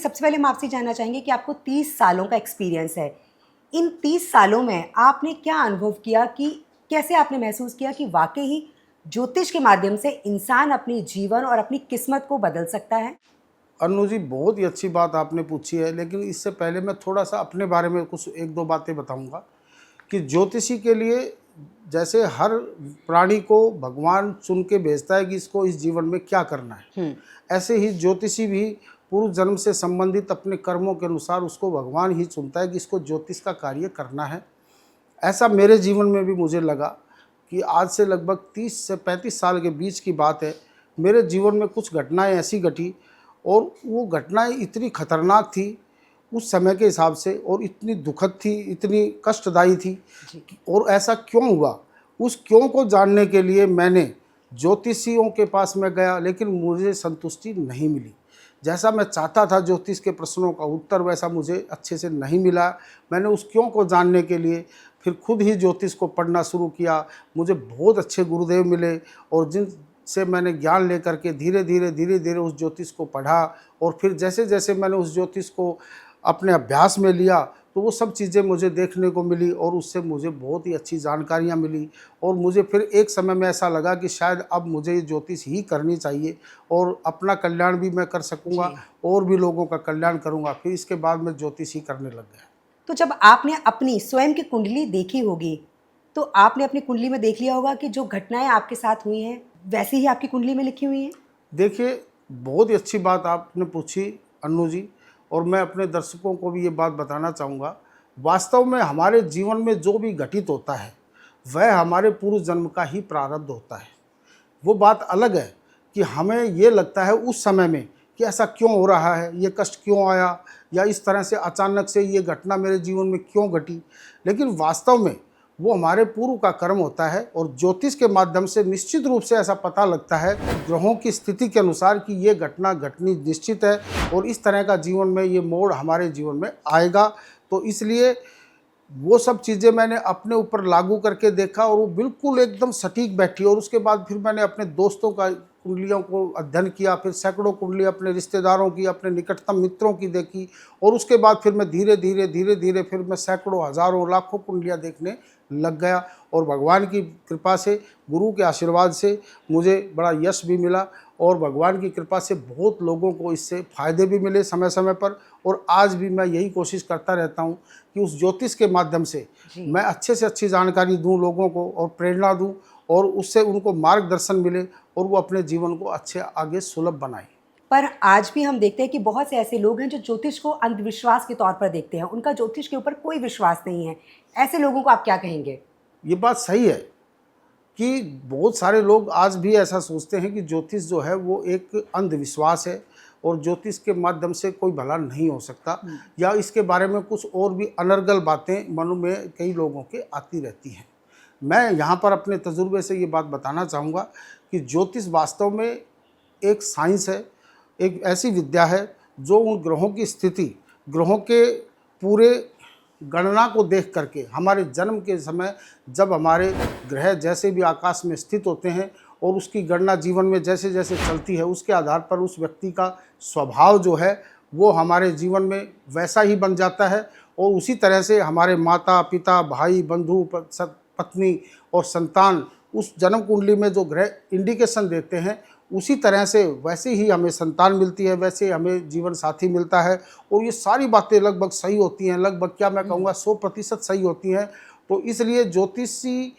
सबसे पहले हम आपसे जानना चाहेंगे कि आपको 30 सालों का एक्सपीरियंस है। इन 30 सालों में आपने क्या अनुभव किया कि कैसे आपने महसूस किया कि वाक़ई ही ज्योतिष के माध्यम से इंसान अपने जीवन और अपनी किस्मत को बदल सकता है? अनु जी, बहुत ही अच्छी बात आपने पूछी है, लेकिन इससे पहले मैं थोड़ा सा अपने बारे में कुछ एक दो बातें बताऊंगा कि ज्योतिषी के लिए जैसे हर प्राणी को भगवान चुन के भेजता है कि इसको इस जीवन में क्या करना है, ऐसे ही ज्योतिषी भी पूर्व जन्म से संबंधित अपने कर्मों के अनुसार उसको भगवान ही चुनता है कि इसको ज्योतिष का कार्य करना है। ऐसा मेरे जीवन में भी मुझे लगा कि आज से लगभग 30 से 35 साल के बीच की बात है। मेरे जीवन में कुछ घटनाएं ऐसी घटी और वो घटनाएं इतनी खतरनाक थी उस समय के हिसाब से, और इतनी दुखद थी, इतनी कष्टदायी थी। और ऐसा क्यों हुआ, उस क्यों को जानने के लिए मैंने ज्योतिषियों के पास में गया, लेकिन मुझे संतुष्टि नहीं मिली। जैसा मैं चाहता था ज्योतिष के प्रश्नों का उत्तर, वैसा मुझे अच्छे से नहीं मिला। मैंने उस क्यों को जानने के लिए फिर खुद ही ज्योतिष को पढ़ना शुरू किया। मुझे बहुत अच्छे गुरुदेव मिले और जिनसे मैंने ज्ञान लेकर के धीरे धीरे उस ज्योतिष को पढ़ा, और फिर जैसे जैसे मैंने उस ज्योतिष को अपने अभ्यास में लिया तो वो सब चीज़ें मुझे देखने को मिली और उससे मुझे बहुत ही अच्छी जानकारियाँ मिली। और मुझे फिर एक समय में ऐसा लगा कि शायद अब मुझे ये ज्योतिष ही करनी चाहिए और अपना कल्याण भी मैं कर सकूँगा और भी लोगों का कल्याण करूँगा। फिर इसके बाद मैं ज्योतिष ही करने लग गया। तो जब आपने अपनी स्वयं की कुंडली देखी होगी, तो आपने अपनी कुंडली में देख लिया होगा कि जो घटनाएं आपके साथ हुई हैं, वैसी ही आपकी कुंडली में लिखी हुई हैं? देखिए, बहुत ही अच्छी बात आपने पूछी अन्नू जी, और मैं अपने दर्शकों को भी ये बात बताना चाहूँगा। वास्तव में हमारे जीवन में जो भी घटित होता है वह हमारे पूर्व जन्म का ही प्रारब्ध होता है। वो बात अलग है कि हमें ये लगता है उस समय में कि ऐसा क्यों हो रहा है, ये कष्ट क्यों आया, या इस तरह से अचानक से ये घटना मेरे जीवन में क्यों घटी, लेकिन वास्तव में वो हमारे पूर्व का कर्म होता है। और ज्योतिष के माध्यम से निश्चित रूप से ऐसा पता लगता है ग्रहों की स्थिति के अनुसार कि ये घटना घटनी निश्चित है और इस तरह का जीवन में ये मोड़ हमारे जीवन में आएगा। तो इसलिए वो सब चीज़ें मैंने अपने ऊपर लागू करके देखा और वो बिल्कुल एकदम सटीक बैठी। और उसके बाद फिर मैंने अपने दोस्तों का कुंडलियों को अध्ययन किया, फिर सैकड़ों कुंडली अपने रिश्तेदारों की, अपने निकटतम मित्रों की देखी, और उसके बाद फिर मैं धीरे धीरे फिर मैं सैकड़ों, हज़ारों, लाखों कुंडलियाँ देखने लग गया। और भगवान की कृपा से, गुरु के आशीर्वाद से मुझे बड़ा यश भी मिला और भगवान की कृपा से बहुत लोगों को इससे फ़ायदे भी मिले समय समय पर। और आज भी मैं यही कोशिश करता रहता हूँ कि उस ज्योतिष के माध्यम से मैं अच्छे से अच्छी जानकारी दूं लोगों को और प्रेरणा दूं, और उससे उनको मार्गदर्शन मिले और वो अपने जीवन को अच्छे आगे सुलभ बनाएं। पर आज भी हम देखते हैं कि बहुत से ऐसे लोग हैं जो ज्योतिष को अंधविश्वास के तौर पर देखते हैं। उनका ज्योतिष के ऊपर कोई विश्वास नहीं है। ऐसे लोगों को आप क्या कहेंगे? ये बात सही है कि बहुत सारे लोग आज भी ऐसा सोचते हैं कि ज्योतिष जो है वो एक अंधविश्वास है और ज्योतिष के माध्यम से कोई भला नहीं हो सकता, या इसके बारे में कुछ और भी अनर्गल बातें मन में कई लोगों के आती रहती हैं। मैं यहाँ पर अपने तजुर्बे से ये बात बताना चाहूँगा कि ज्योतिष वास्तव में एक साइंस है, एक ऐसी विद्या है जो उन ग्रहों की स्थिति, ग्रहों के पूरे गणना को देख करके हमारे जन्म के समय जब हमारे ग्रह जैसे भी आकाश में स्थित होते हैं और उसकी गणना जीवन में जैसे जैसे चलती है, उसके आधार पर उस व्यक्ति का स्वभाव जो है वो हमारे जीवन में वैसा ही बन जाता है। और उसी तरह से हमारे माता पिता, भाई बंधु, पत्नी और संतान उस जन्म कुंडली में जो ग्रह इंडिकेशन देते हैं उसी तरह से वैसे ही हमें संतान मिलती है, वैसे हमें जीवन साथी मिलता है। और ये सारी बातें लगभग सही होती हैं, लगभग क्या मैं कहूँगा 100% सही होती हैं। तो इसलिए ज्योतिषी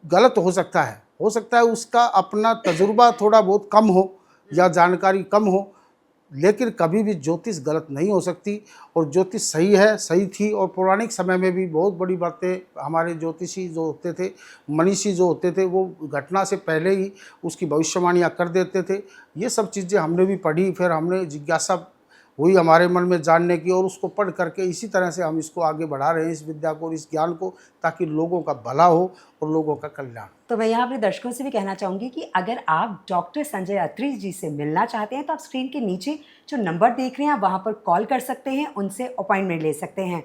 गलत हो सकता है उसका अपना तजुर्बा थोड़ा बहुत कम हो या जानकारी कम हो, लेकिन कभी भी ज्योतिष गलत नहीं हो सकती। और ज्योतिष सही है, सही थी। और पौराणिक समय में भी बहुत बड़ी बातें हमारे ज्योतिषी जो होते थे, मनीषी जो होते थे, वो घटना से पहले ही उसकी भविष्यवाणियाँ कर देते थे। ये सब चीज़ें हमने भी पढ़ी, फिर हमने जिज्ञासा हुई हमारे मन में जानने की, और उसको पढ़ करके इसी तरह से हम इसको आगे बढ़ा रहे हैं, इस विद्या को और इस ज्ञान को, ताकि लोगों का भला हो और लोगों का कल्याण। तो मैं यहाँ अपने दर्शकों से भी कहना चाहूँगी कि अगर आप डॉक्टर संजय अत्री जी से मिलना चाहते हैं तो आप स्क्रीन के नीचे जो नंबर देख रहे हैं आप वहाँ पर कॉल कर सकते हैं, उनसे अपॉइंटमेंट ले सकते हैं।